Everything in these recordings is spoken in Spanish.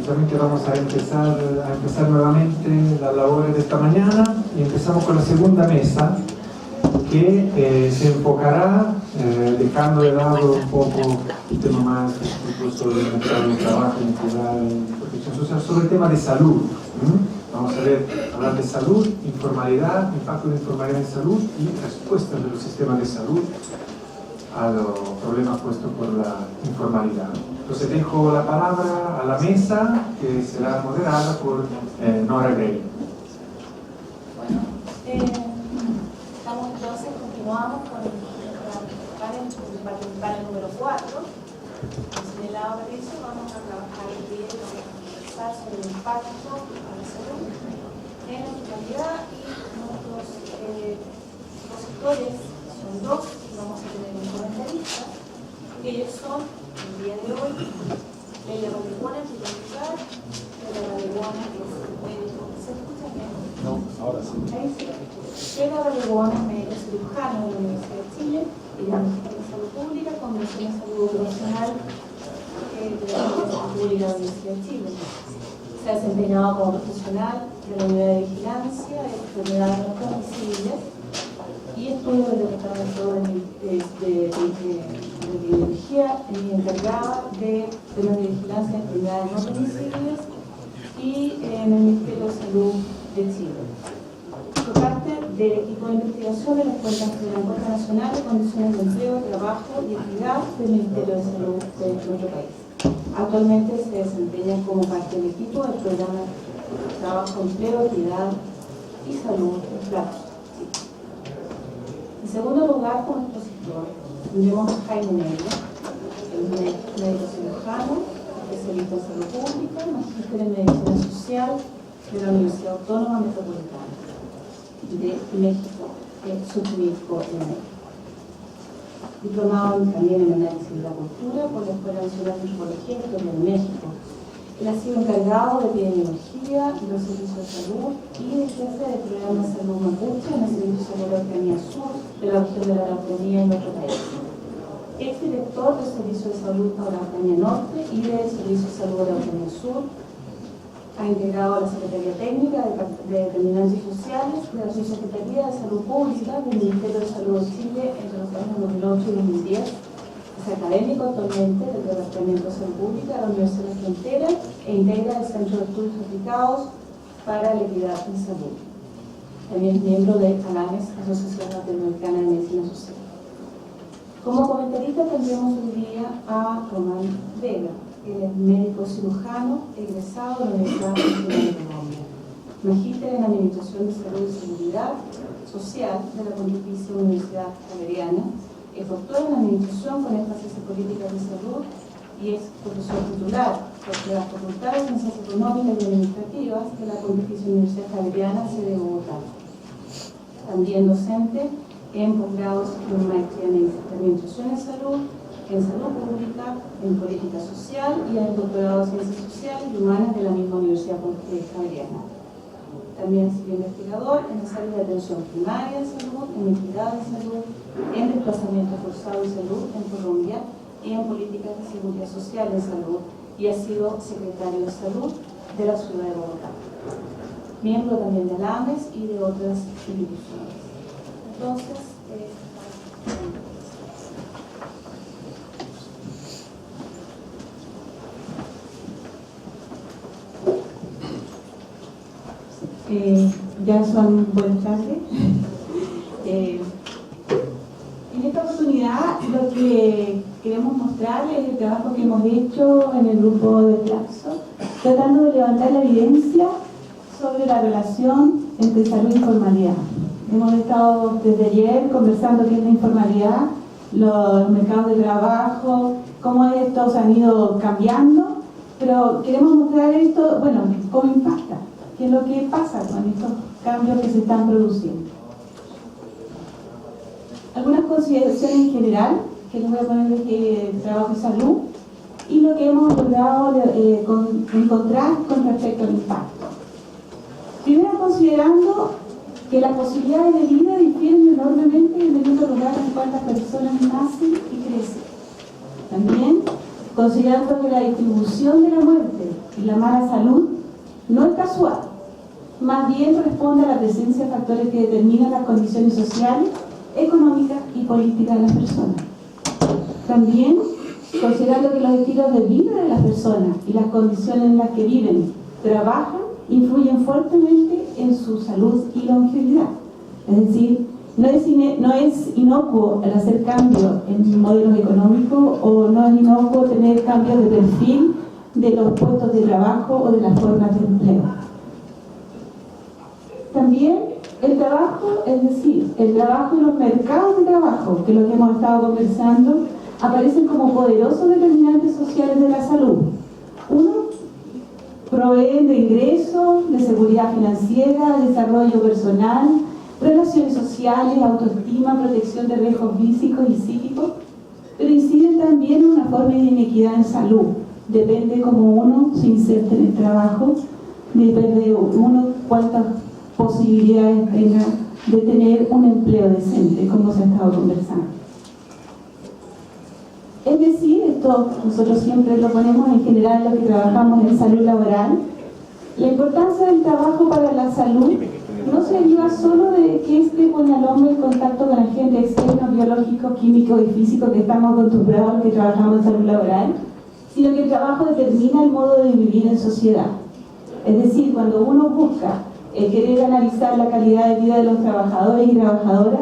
justamente vamos a empezar nuevamente las labores de esta mañana y empezamos con la segunda mesa que se enfocará, dejando de lado un poco el tema más incluso del mercado de trabajo, identidad y protección social, sobre el tema de salud. Vamos a hablar de salud, informalidad, impacto de informalidad en salud y respuestas de los sistemas de salud a los problemas puestos por la informalidad. Entonces dejo la palabra a la mesa, que será moderada por Nora Gray. Bueno, entonces continuamos con el panel número 4. En el lado derecho vamos a trabajar el día y vamos a conversar sobre el impacto a la salud en la informalidad, y nuestros expositores son dos. Vamos a tener un comentarista, que ellos son, el día de hoy, Leila Rodríguez, titular, Leila Rodríguez, que es médico. ¿Se escucha bien? No, ahora sí. Ahí sí. Leila Rodríguez, médico cirujano de la Universidad de Chile, ella es ministra de Salud Pública, Convención de Salud Ocupacional de la Universidad Pública de la Universidad de Chile. Se ha desempeñado como profesional de la unidad de vigilancia de enfermedades no transmisibles y estudio del departamento de epidemiología, encargada de temas de vigilancia de enfermedades no transmisibles y en el Ministerio de Salud de Chile. Fue parte del equipo de investigación de la Encuesta Nacional de Condiciones de Empleo, Trabajo y Equidad del Ministerio de Salud de nuestro país. Actualmente se desempeña como parte del equipo del programa Trabajo, Empleo, Equidad y Salud en Plazo. En segundo lugar, como expositor, tendremos a Jaime Negro, el médico cirujano, especialista en salud pública, magíster en medicina social de la Universidad Autónoma Metropolitana de México, Xochimilco, en México. Diplomado también en análisis de la cultura por la Escuela Nacional de Antropología y Historia de México. Él ha sido encargado de epidemiología y los servicios de salud y de jefe del programa de salud mapuche en el Servicio de Salud de la Araucanía Sur de la región de la Araucanía en nuestro país. Exdirector del Servicio de Salud de la Araucanía Norte y del Servicio de Salud de la Araucanía Sur. Ha integrado la Secretaría Técnica de Determinantes Sociales de la Subsecretaría de Salud Pública del Ministerio de Salud de Chile entre los años 2008 y 2010. Es académico actualmente del Departamento de Salud Pública de la Universidad de la Frontera e integra el Centro de Estudios Aplicados para la Equidad en Salud. También es miembro de ALAMES, Asociación Latinoamericana de Medicina Social. Como comentarista tendremos hoy día a Román Vega. Él es médico cirujano egresado de la Universidad Nacional de Colombia, magíster en Administración de Salud y Seguridad Social de la Pontificia Universidad Javeriana. Es doctor en Administración con énfasis en Políticas de Salud y es profesor titular de la Facultad de Ciencias Económicas y Administrativas de la Pontificia Universidad Javeriana, sede de Bogotá. También docente en posgrados en maestría en Administración en Salud Pública, en Política Social y en el doctorado de Ciencias Sociales y Humanas de la misma Universidad Javeriana. También ha sido investigador en las áreas de atención primaria de salud, en equidad de salud, en desplazamiento forzado y salud en Colombia y en políticas de seguridad social en salud, y ha sido secretario de salud de la ciudad de Bogotá. Miembro también de ALAMES y de otras instituciones. Entonces, ya son buenas tardes. En esta oportunidad lo que queremos mostrar es el trabajo que hemos hecho en el grupo de Flaxo, tratando de levantar la evidencia sobre la relación entre salud e informalidad. Hemos estado desde ayer conversando qué es la informalidad, los mercados de trabajo, cómo estos han ido cambiando, pero queremos mostrar esto, bueno, cómo impacta. ¿Qué es lo que pasa con estos cambios que se están produciendo? Algunas consideraciones en general, que les voy a poner de trabajo y salud, y lo que hemos logrado encontrar con respecto al impacto. Primero, considerando que las posibilidades de vida difieren enormemente en el mismo lugar en el cual las personas nacen y crecen. También considerando que la distribución de la muerte y la mala salud no es casual, más bien responde a la presencia de factores que determinan las condiciones sociales, económicas y políticas de las personas. También, considerando que los estilos de vida de las personas y las condiciones en las que viven, trabajan, influyen fuertemente en su salud y longevidad. Es decir, no es inocuo el hacer cambios en modelos económicos, o no es inocuo tener cambios de perfil de los puestos de trabajo o de las formas de empleo. También el trabajo, es decir, el trabajo y los mercados de trabajo, que es lo que hemos estado conversando, aparecen como poderosos determinantes sociales de la salud. Uno, proveen de ingresos, de seguridad financiera, desarrollo personal, relaciones sociales, autoestima, protección de riesgos físicos y psíquicos, pero inciden también en una forma de inequidad en salud. Depende cómo uno se inserte en el trabajo, depende de uno cuántas posibilidades tenga de tener un empleo decente, como se ha estado conversando. Es decir, esto nosotros siempre lo ponemos en general los que trabajamos en salud laboral, la importancia del trabajo para la salud no se deriva solo de que este pone al hombre en contacto con agentes externos, biológicos, químicos y físicos que estamos acostumbrados a los que trabajamos en salud laboral, sino que el trabajo determina el modo de vivir en sociedad. Es decir, cuando uno busca el querer analizar la calidad de vida de los trabajadores y trabajadoras,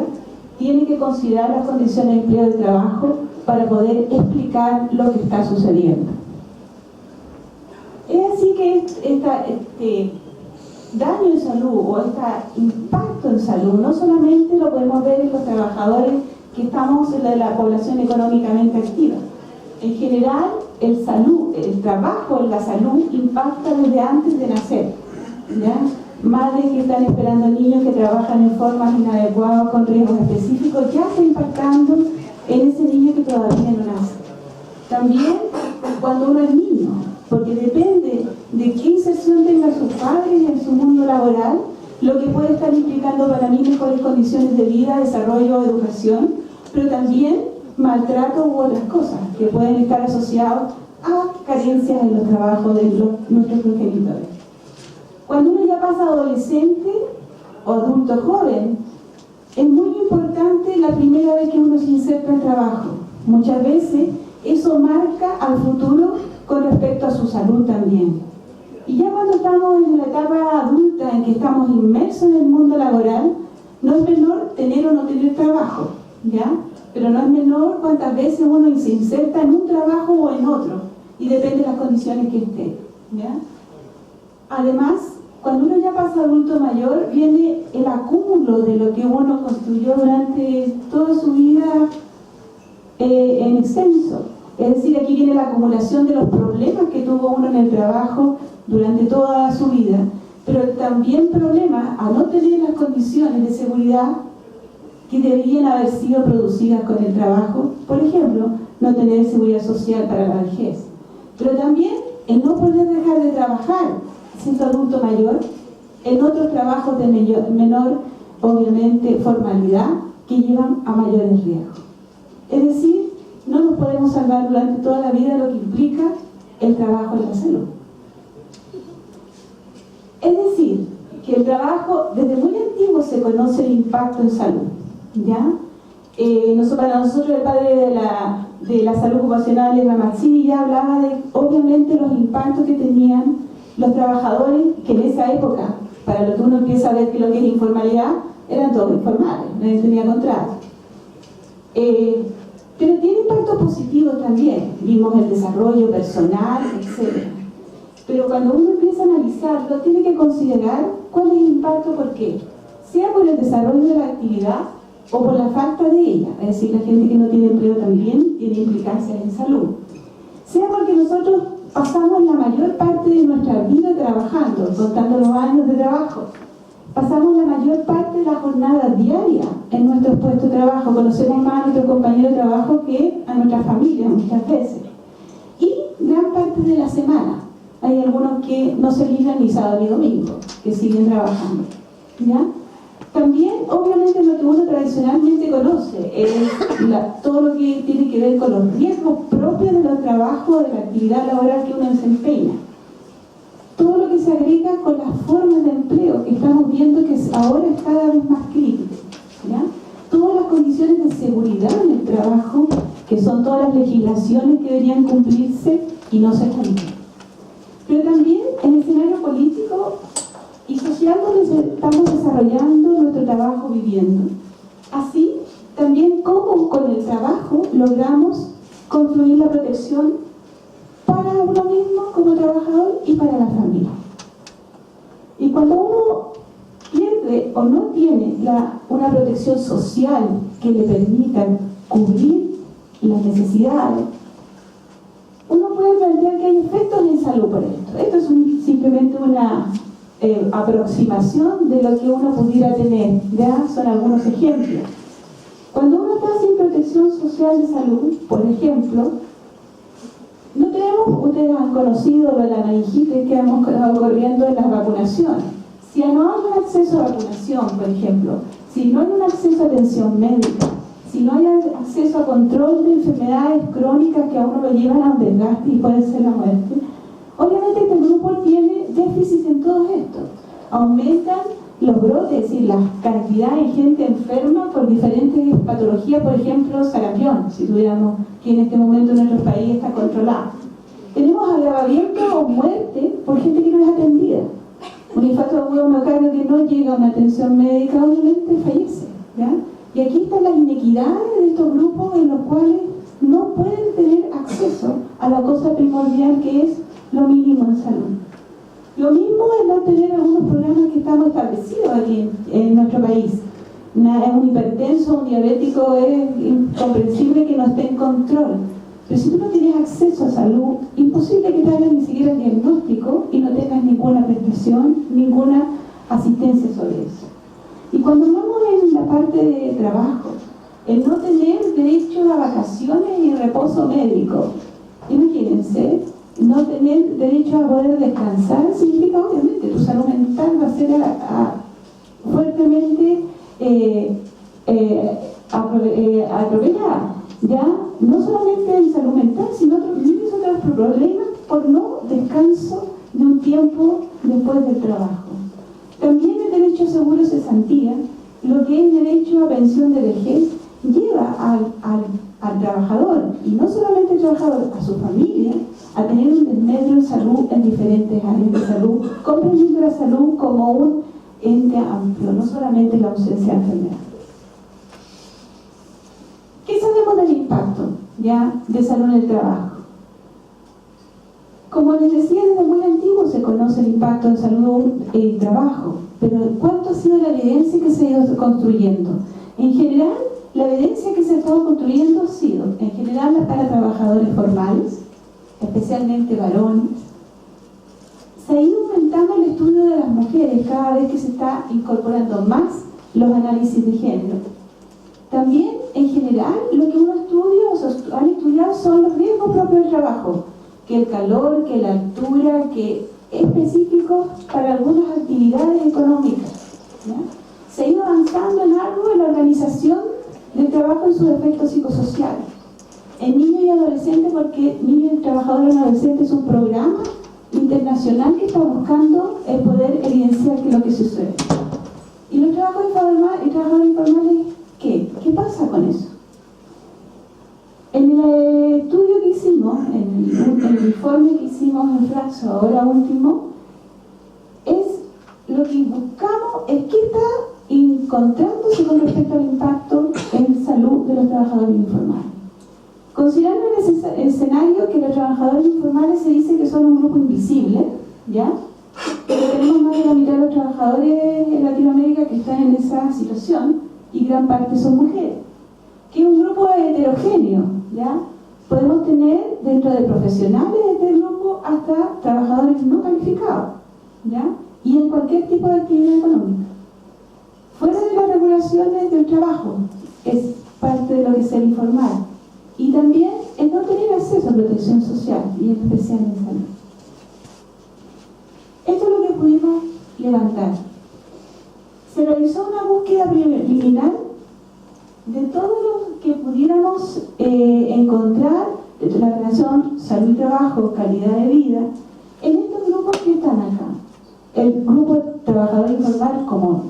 tiene que considerar las condiciones de empleo de trabajo para poder explicar lo que está sucediendo. Es así que este daño en salud o este impacto en salud no solamente lo podemos ver en los trabajadores que estamos en la población económicamente activa. En general, el trabajo en la salud impacta desde antes de nacer, ¿ya? Madres que están esperando niños que trabajan en formas inadecuadas con riesgos específicos ya está impactando en ese niño que todavía no nace. También cuando uno es niño, porque depende de qué inserción tengan sus padres en su mundo laboral, lo que puede estar implicando para mí mejores condiciones de vida, desarrollo, educación, pero también maltrato u otras cosas que pueden estar asociados a carencias en los trabajos de nuestros progenitores. Cuando uno ya pasa adolescente o adulto joven, es muy importante la primera vez que uno se inserta en trabajo. Muchas veces eso marca al futuro con respecto a su salud también. Y ya cuando estamos en la etapa adulta en que estamos inmersos en el mundo laboral, no es menor tener o no tener trabajo, ¿ya? Pero no es menor cuántas veces uno se inserta en un trabajo o en otro, y depende de las condiciones que esté, ¿ya? Además, cuando uno ya pasa adulto mayor, viene el acúmulo de lo que uno construyó durante toda su vida en extenso. Es decir, aquí viene la acumulación de los problemas que tuvo uno en el trabajo durante toda su vida, pero también problemas a no tener las condiciones de seguridad que deberían haber sido producidas con el trabajo. Por ejemplo, no tener seguridad social para la vejez, pero también el no poder dejar de trabajar siendo adulto mayor en otros trabajos de menor, obviamente, formalidad, que llevan a mayores riesgos. Es decir, no nos podemos salvar durante toda la vida lo que implica el trabajo en la salud. Es decir, que el trabajo, desde muy antiguo se conoce el impacto en salud, ¿ya? Para nosotros el padre de la salud ocupacional, Ramazzini, ya hablaba de, obviamente, los impactos que tenían los trabajadores, que en esa época, para lo que uno empieza a ver que lo que es informalidad, eran todos informales, nadie tenía contrato. Pero tiene impactos positivos también, vimos el desarrollo personal, etc. Pero cuando uno empieza a analizarlo, tiene que considerar cuál es el impacto, por qué, sea por el desarrollo de la actividad o por la falta de ella, es decir, la gente que no tiene empleo también tiene implicancias en salud, sea porque nosotros pasamos la mayor parte de nuestra vida trabajando, contando los años de trabajo. Pasamos la mayor parte de la jornada diaria en nuestros puestos de trabajo. Conocemos más a nuestros compañeros de trabajo que a nuestras familias muchas veces. Y gran parte de la semana. Hay algunos que no se libran ni sábado ni domingo, que siguen trabajando, ¿ya? También, obviamente, lo que uno tradicionalmente conoce es todo lo que tiene que ver con los riesgos propios de los trabajos, de la actividad laboral que uno desempeña. Todo lo que se agrega con las formas de empleo que estamos viendo que ahora es cada vez más crítico, ¿ya? Todas las condiciones de seguridad en el trabajo, que son todas las legislaciones que deberían cumplirse y no se cumplen. Pero también en el escenario político y social donde estamos desarrollando nuestro trabajo viviendo. Así, también cómo con el trabajo logramos construir la protección para uno mismo como trabajador y para la familia. Y cuando uno pierde o no tiene una protección social que le permita cubrir las necesidades, uno puede plantear que hay efectos en salud por esto. Esto es simplemente una aproximación de lo que uno pudiera tener. Ya son algunos ejemplos. Cuando uno está sin protección social de salud, por ejemplo, no tenemos, ustedes han conocido lo de la meningitis que hemos estado corriendo en las vacunaciones. Si no hay un acceso a vacunación, por ejemplo, si no hay un acceso a atención médica, si no hay acceso a control de enfermedades crónicas que a uno lo llevan a un desgaste y puede ser la muerte, obviamente este grupo tiene déficits en todo esto. Aumentan los brotes, es decir, la cantidad de gente enferma por diferentes patologías, por ejemplo, sarampión, si tuviéramos que en este momento en nuestro país está controlado. Tenemos agravamiento o muerte por gente que no es atendida. Un infarto agudo miocardio que no llega a una atención médica, obviamente fallece, ¿ya? Y aquí están las inequidades de estos grupos en los cuales no pueden tener acceso a la cosa primordial que es lo mínimo en salud. Lo mismo es no tener algunos programas que estamos establecidos aquí en nuestro país. Un hipertenso, un diabético es incomprensible que no esté en control. Pero si tú no tienes acceso a salud, imposible que te hagan ni siquiera el diagnóstico y no tengas ninguna prestación, ninguna asistencia sobre eso. Y cuando hablamos en la parte de trabajo, el no tener derecho a vacaciones y reposo médico, imagínense, no tener derecho a poder descansar significa obviamente tu salud mental va a ser fuertemente atropellada, ya no solamente en salud mental, sino muchos otros problemas por no descanso de un tiempo después del trabajo. También el derecho a seguro de cesantía, lo que es derecho a pensión de vejez, lleva al trabajador, y no solamente al trabajador, a su familia, a tener un desmedro en salud en diferentes áreas de salud, comprendiendo la salud como un ente amplio, no solamente la ausencia de enfermedad. ¿Qué sabemos del impacto ya de salud en el trabajo? Como les decía, desde muy antiguo se conoce el impacto de salud en el trabajo, pero ¿cuánto ha sido la evidencia que se ha ido construyendo? En general, la evidencia que se ha estado construyendo ha sido, en general, para trabajadores formales, especialmente varones. Se ha ido aumentando el estudio de las mujeres cada vez que se está incorporando más los análisis de género. También, en general, lo que uno estudia o han estudiado son los riesgos propios del trabajo, que el calor, que la altura, que específicos para algunas actividades económicas, ¿ya? Se ha ido avanzando en algo en la organización del trabajo y sus efectos psicosociales. En niños y adolescentes, porque Niños y Trabajadores Adolescentes es un programa internacional que está buscando el poder evidenciar qué es lo que sucede. Y los trabajadores informales, ¿qué pasa con eso? En el estudio que hicimos, en el informe que hicimos en Flaxo, ahora último, lo que buscamos es qué está encontrándose con respecto al impacto en salud de los trabajadores informales. Considerando en ese escenario que los trabajadores informales se dice que son un grupo invisible, ¿ya? Pero tenemos más de la mitad de los trabajadores en Latinoamérica que están en esa situación y gran parte son mujeres, que es un grupo heterogéneo, ¿ya? Podemos tener dentro de profesionales de este grupo hasta trabajadores no calificados, ¿ya? Y en cualquier tipo de actividad económica. Fuera de las regulaciones del trabajo, es parte de lo que es el informal. Y también el no tener acceso a protección social, y en especial en salud. Esto es lo que pudimos levantar. Se realizó una búsqueda preliminar de todo lo que pudiéramos encontrar de la relación salud y trabajo, calidad de vida, en estos grupos que están acá. El grupo trabajador informal como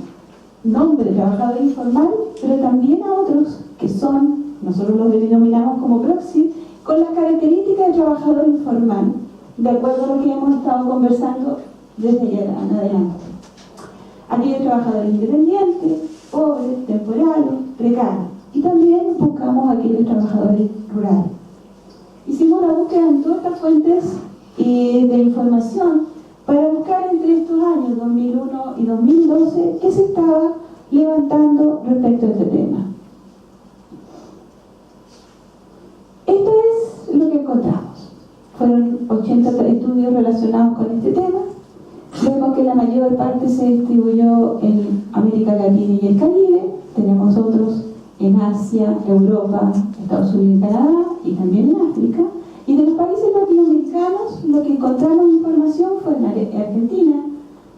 nombre de trabajador informal, pero también a otros que son, nosotros los denominamos como proxy, con las características de trabajador informal, de acuerdo a lo que hemos estado conversando desde allá en adelante. Aquellos trabajadores independientes, pobres, temporales, precarios. Y también buscamos a aquellos trabajadores rurales. Hicimos una búsqueda en todas estas fuentes de información para buscar entre estos años 2001 y 2012 qué se estaba levantando respecto a este tema. Esto es lo que encontramos. Fueron 80 estudios relacionados con este tema. Vemos que la mayor parte se distribuyó en América Latina y el Caribe. Tenemos otros en Asia, Europa, Estados Unidos y Canadá, y también en África. Y de los países latinoamericanos, lo que encontramos información fue en Argentina,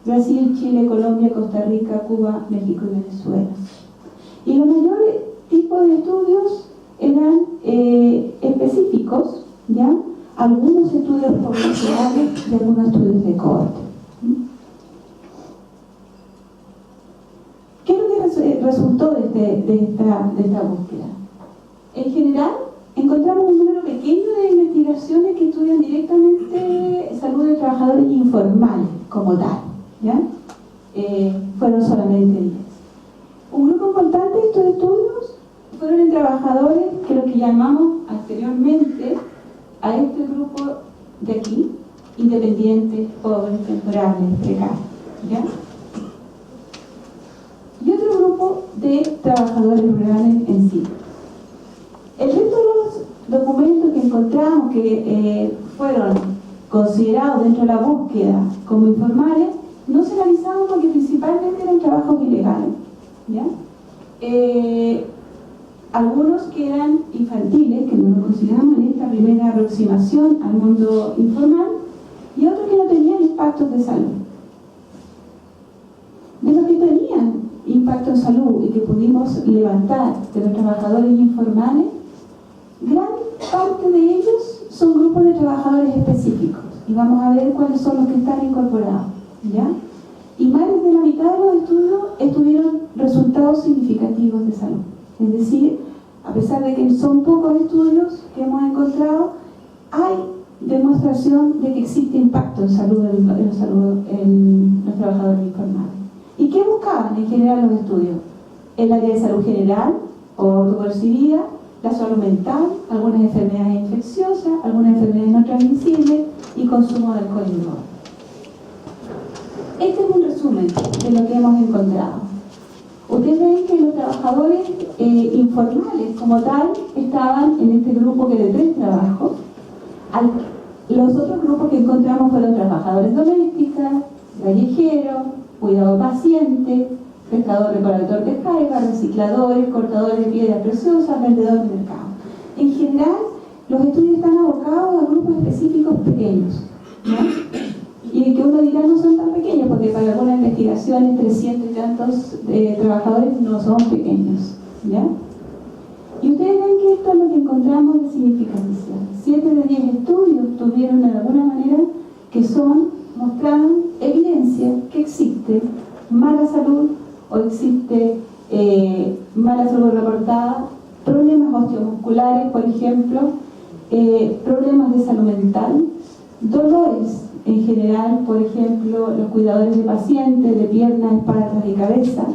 Brasil, Chile, Colombia, Costa Rica, Cuba, México y Venezuela. Y los mayores tipos de estudios eran específicos, ¿ya? Algunos estudios poblacionales y algunos estudios de cohorte. ¿Qué es lo que resultó de esta búsqueda? En general, encontramos un número pequeño de investigaciones que estudian directamente salud de trabajadores informales como tal, ¿ya? Fueron solamente 10. Un grupo importante de estos estudios fueron en trabajadores que lo que llamamos anteriormente a este grupo de aquí, independientes, pobres, temporales, precarios, ¿ya? Y otro grupo de trabajadores rurales en sí. El resto de los documentos que encontramos que fueron considerados dentro de la búsqueda como informales, no se realizaban porque principalmente eran trabajos ilegales, ¿ya? Algunos que eran infantiles, que no lo consideramos en esta primera aproximación al mundo informal, y otros que no tenían impactos de salud. De los que tenían impacto en salud y que pudimos levantar de los trabajadores informales, gran parte de ellos son grupos de trabajadores específicos, y vamos a ver cuáles son los que están incorporados, ¿ya? Y más de la mitad de los estudios tuvieron resultados significativos de salud. Es decir, a pesar de que son pocos estudios que hemos encontrado, hay demostración de que existe impacto en salud en los trabajadores informales. ¿Y qué buscaban en general los estudios? El área de salud general o autopercibida, la salud mental, algunas enfermedades infecciosas, algunas enfermedades no transmisibles y consumo de alcohol y drogas. Este es un resumen de lo que hemos encontrado. Ustedes ven que los trabajadores informales como tal estaban en este grupo que de 3 trabajos. Los otros grupos que encontramos fueron trabajadores domésticas, callejeros, cuidado paciente, pescador recolector de jaiba, recicladores, cortadores de piedras preciosas, vendedores de mercado. En general, los estudios están abocados a grupos específicos pequeños, ¿no? Y que uno dirá no son tan pequeños, porque para algunas investigaciones 300 y tantos trabajadores no son pequeños, ¿ya? Y ustedes ven que esto es lo que encontramos de significancia. 7 de 10 estudios tuvieron de alguna manera que mostraron evidencia que existe mala salud o existe mala salud reportada, problemas osteomusculares, por ejemplo, problemas de salud mental, dolores en general, por ejemplo, los cuidadores de pacientes, de piernas, espaldas y cabeza,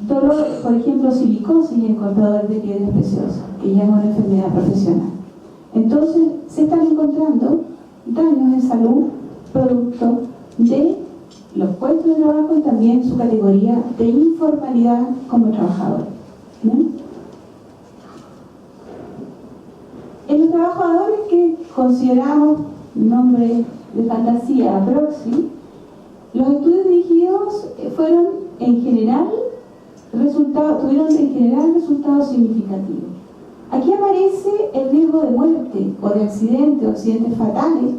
dolor, por ejemplo, silicosis en cortadores de piedras preciosas, que ya es una enfermedad profesional. Entonces, se están encontrando daños de salud producto de los puestos de trabajo y también su categoría de informalidad como trabajador. ¿Bien? En los trabajadores que consideramos nombre de fantasía proxy, los estudios dirigidos tuvieron en general resultados significativos. Aquí aparece el riesgo de muerte o de accidentes o accidentes fatales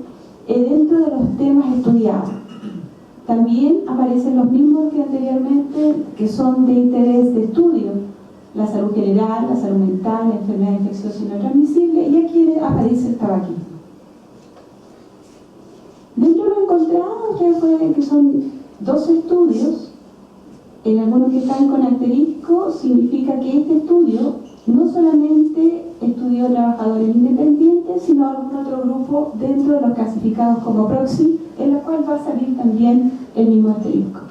dentro de los temas estudiados. también aparecen los mismos que anteriormente, que son de interés de estudio: la salud general, la salud mental, la enfermedad infecciosa y no transmisible, y aquí aparece el tabaquismo. Dentro de lo encontrado, ustedes pueden ver que son 12 estudios. En algunos que están con asterisco, significa que este estudio no solamente estudió trabajadores independientes, sino algún otro grupo dentro de los clasificados como proxy, en la cual va a salir también el mismo asterisco.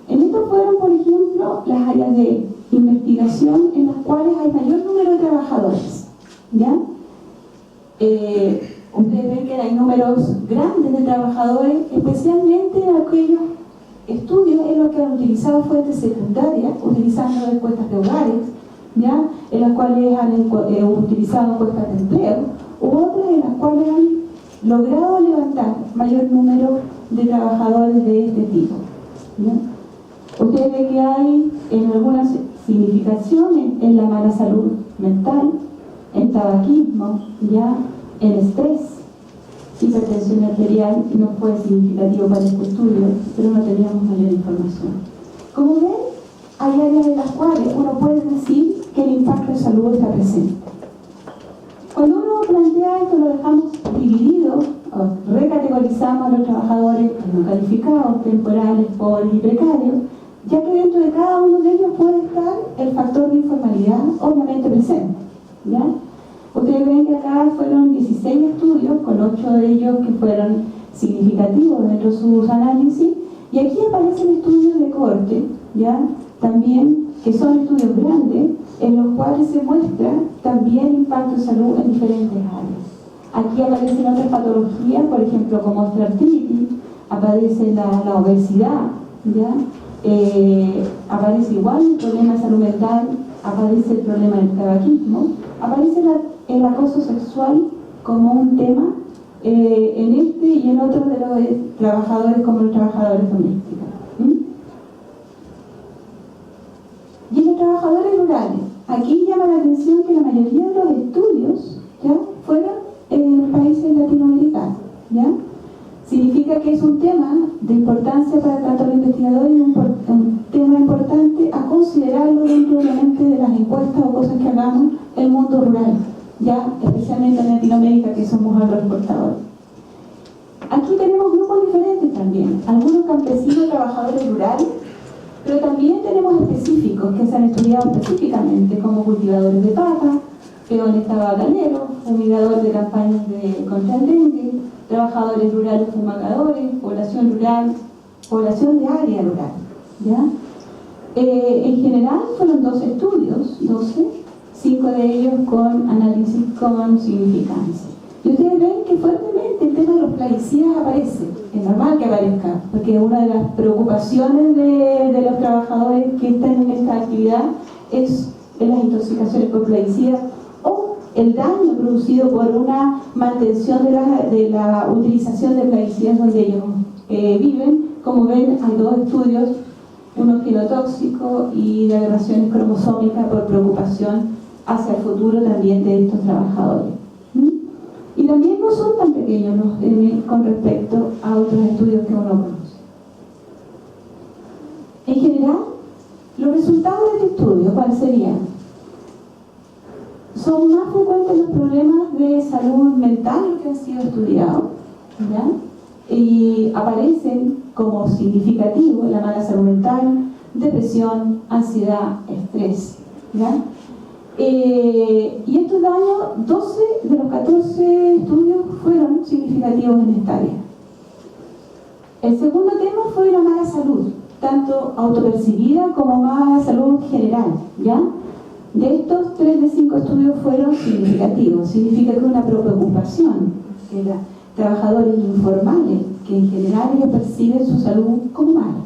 En esto fueron, por ejemplo, las áreas de investigación en las cuales hay mayor número de trabajadores, ¿ya? Ustedes ven que hay números grandes de trabajadores, especialmente en aquellos estudios en los que han utilizado fuentes secundarias, utilizando encuestas de hogares, ¿ya? En las cuales han utilizado encuestas de empleo, u otras en las cuales han logrado levantar mayor número de trabajadores de este tipo, ¿ya? Ustedes ven que hay en algunas significaciones en la mala salud mental, en tabaquismo, ¿ya? En estrés, hipertensión arterial. No fue significativo para este estudio, pero no teníamos mayor información. Como ven, hay áreas en las cuales uno puede decir que el impacto de salud está presente. Cuando uno plantea esto, lo dejamos dividido, o recategorizamos a los trabajadores no calificados, temporales, pobres y precarios, ya que dentro de cada uno de ellos puede estar el factor de informalidad obviamente presente, ¿ya? Ustedes ven que acá fueron 16 estudios, con 8 de ellos que fueron significativos dentro de sus análisis, y aquí aparecen estudios de cohorte, ¿ya? También, que son estudios grandes, en los cuales se muestra también impacto de salud en diferentes áreas. Aquí aparecen otras patologías, por ejemplo, como osteoartritis, aparece la obesidad, ¿ya? Aparece igual el problema de salud mental, aparece el problema del tabaquismo, aparece el acoso sexual como un tema en este y en otros de los trabajadores, como los trabajadores domésticos. Y en los trabajadores rurales, aquí llama la atención que la mayoría de los estudios, ¿ya?, fueron en países latinoamericanos, ¿ya? Significa que es un tema de importancia para tanto los investigadores, un tema importante a considerarlo dentro obviamente de las encuestas o cosas que hagamos en el mundo rural, ya especialmente en Latinoamérica, que somos agroexportadores. Aquí tenemos grupos diferentes también, algunos campesinos, trabajadores rurales, pero también tenemos específicos que se han estudiado específicamente, como cultivadores de papa, peones tabacaleros, fumigadores de campañas contra el dengue, trabajadores rurales fumigadores, población rural, población de área rural, ¿ya? En general fueron 12 estudios, 5 de ellos con análisis con significancia. Y ustedes ven que fuertemente el tema de los plaguicidas aparece, es normal que aparezca, porque una de las preocupaciones de los trabajadores que están en esta actividad es las intoxicaciones por plaguicidas o el daño producido por una mantención de la utilización de plaguicidas donde ellos viven. Como ven, hay 2 estudios, uno genotóxico y de aberraciones cromosómicas por preocupación hacia el futuro también de estos trabajadores. Y también no son tan pequeños con respecto a otros estudios que uno conoce. En general, los resultados de este estudio, ¿cuáles serían? Son más frecuentes los problemas de salud mental que han sido estudiados, ¿ya? Y aparecen como significativo la mala salud mental, depresión, ansiedad, estrés, ¿ya? Y estos daños, 12 de los 14 estudios fueron significativos en esta área. El segundo tema fue la mala salud, tanto autopercibida como mala salud general, ¿ya? De estos, 3 de 5 estudios fueron significativos. Significa que una preocupación, que eran trabajadores informales, que en general ellos perciben su salud como mala.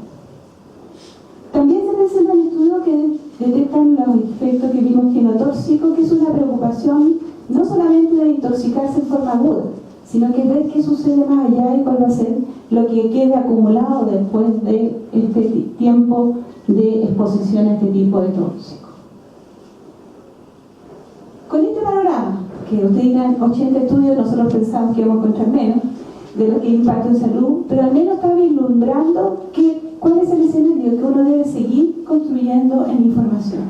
También se presentan estudios que detectan los efectos que vimos genotóxicos, que es una preocupación no solamente de intoxicarse en forma aguda, sino que ver qué sucede más allá y cuál va a ser lo que quede acumulado después de este tiempo de exposición a este tipo de tóxicos. Con este panorama, que ustedes dirán 80 estudios, nosotros pensamos que íbamos a encontrar menos de lo que impacta en salud, pero al menos cabe vislumbrando cuál es el escenario que uno debe seguir construyendo en información.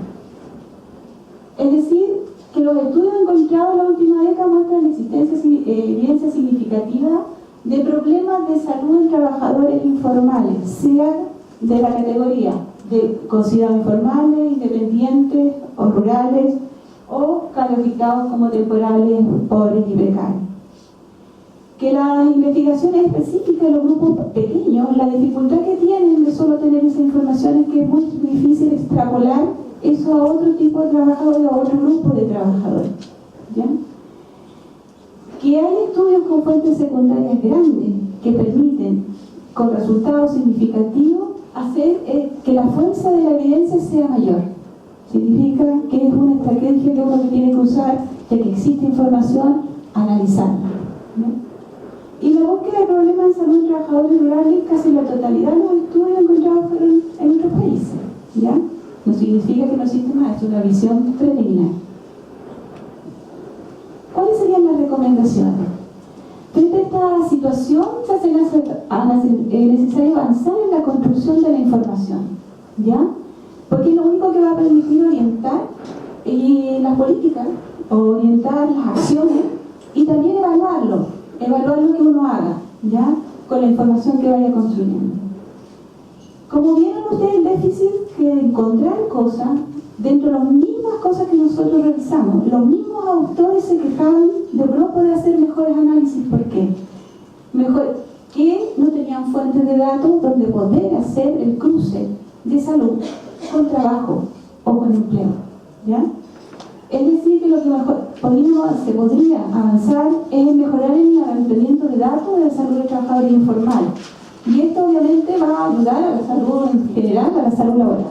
Es decir, que los estudios encontrados en la última década muestran la existencia evidencia significativa de problemas de salud en trabajadores informales, sea de la categoría de considerados informales, independientes o rurales, o calificados como temporales, pobres y precarios. Que las investigaciones específicas de los grupos pequeños, la dificultad que tienen de solo tener esa información es que es muy difícil extrapolar eso a otro tipo de trabajadores o a otro grupo de trabajadores, ¿ya? Que hay estudios con fuentes secundarias grandes que permiten, con resultados significativos, hacer que la fuerza de la evidencia sea mayor. Significa que es una estrategia que uno tiene que usar, ya que existe información, analizarla, ¿no? Y la búsqueda de problemas en salud en trabajadores rurales, casi la totalidad de los estudios encontrados fueron en otros países, ¿ya? No significa que no existe más, es una visión preliminar. ¿Cuáles serían las recomendaciones? Frente a esta situación, se hace necesario avanzar en la construcción de la información, ¿ya? Porque es lo único que va a permitir orientar las políticas, orientar las acciones y también evaluar lo que uno haga, ¿ya? Con la información que vaya construyendo. Como vieron ustedes, el déficit que encontrar cosas dentro de las mismas cosas que nosotros realizamos, los mismos autores se quejaban de no poder hacer mejores análisis. ¿Por qué? Mejor que no tenían fuentes de datos donde poder hacer el cruce de salud con trabajo o con empleo, ¿ya? Es decir, que lo que mejor se podría avanzar es mejorar el levantamiento de datos de la salud de trabajadores informales. Y esto obviamente va a ayudar a la salud en general, a la salud laboral.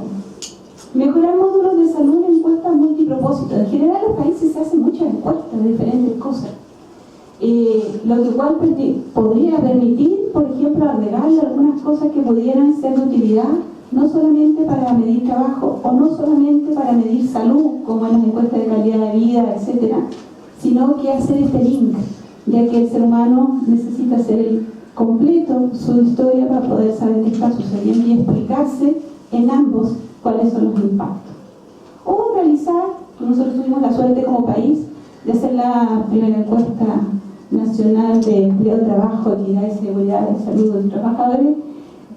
Mejorar módulos de salud en encuestas multipropósitos. En general en los países se hacen muchas encuestas de diferentes cosas. Lo que igual podría permitir, por ejemplo, agregarle algunas cosas que pudieran ser de utilidad, no solamente para medir trabajo o no solamente para medir salud, como en las encuestas de calidad de vida, etcétera, sino que hacer este link, ya que el ser humano necesita hacer el completo su historia para poder saber qué está sucediendo y explicarse en ambos cuáles son los impactos. O realizar, nosotros tuvimos la suerte como país de hacer la primera encuesta nacional de empleo, trabajo, equidad y seguridad de salud de los trabajadores,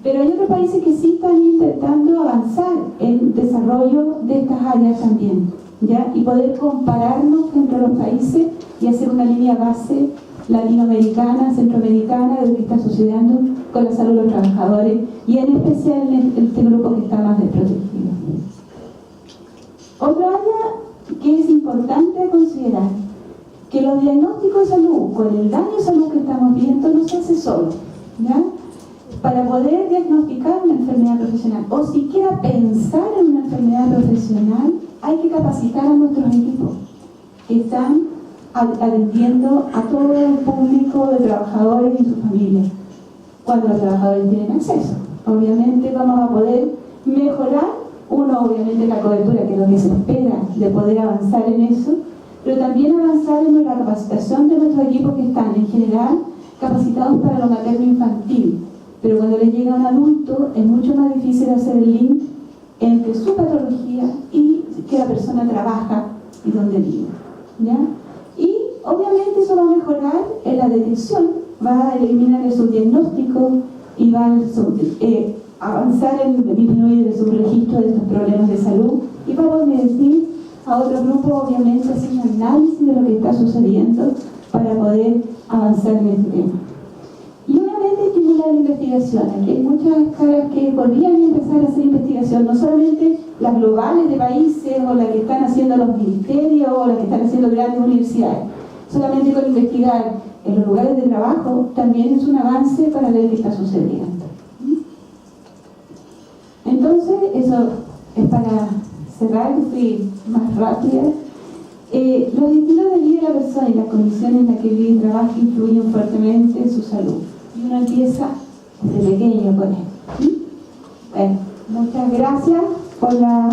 pero hay otros países que sí están intentando avanzar en desarrollo de estas áreas también, ¿ya? Y poder compararnos entre los países y hacer una línea base latinoamericana, centroamericana, de lo que está sucediendo con la salud de los trabajadores y en especial en este grupo que está más desprotegido. Otra área que es importante considerar, que los diagnósticos de salud, con el daño de salud que estamos viendo, no se hace solo, ¿ya? Para poder diagnosticar una enfermedad profesional o siquiera pensar en una enfermedad profesional, hay que capacitar a nuestros equipos que están atendiendo a todo el público de trabajadores y sus familias. Cuando los trabajadores tienen acceso, obviamente vamos a poder mejorar, obviamente la cobertura, que es lo que se espera de poder avanzar en eso, pero también avanzar en la capacitación de nuestros equipos que están en general capacitados para lo materno-infantil. Pero cuando les llega a un adulto es mucho más difícil hacer el link entre su patología y que la persona trabaja y dónde vive, ¿ya? Y obviamente eso va a mejorar en la detección, va a eliminar el subdiagnóstico y va a avanzar en disminuir el subregistro de estos problemas de salud y va a poder decir a otro grupo, obviamente, hacer un análisis de lo que está sucediendo para poder avanzar en este tema. Y obviamente estimular la investigación. Aquí hay muchas caras que podrían empezar a hacer investigación, no solamente las globales de países o las que están haciendo los ministerios o las que están haciendo grandes universidades. Solamente con investigar en los lugares de trabajo también es un avance para ver qué está sucediendo. Entonces, eso es para cerrar, que fui más rápida. Los estilos de vida de la persona y las condiciones en las que vive y trabaja influyen fuertemente en su salud. Y uno empieza desde pequeño con él. Bueno, muchas gracias por la...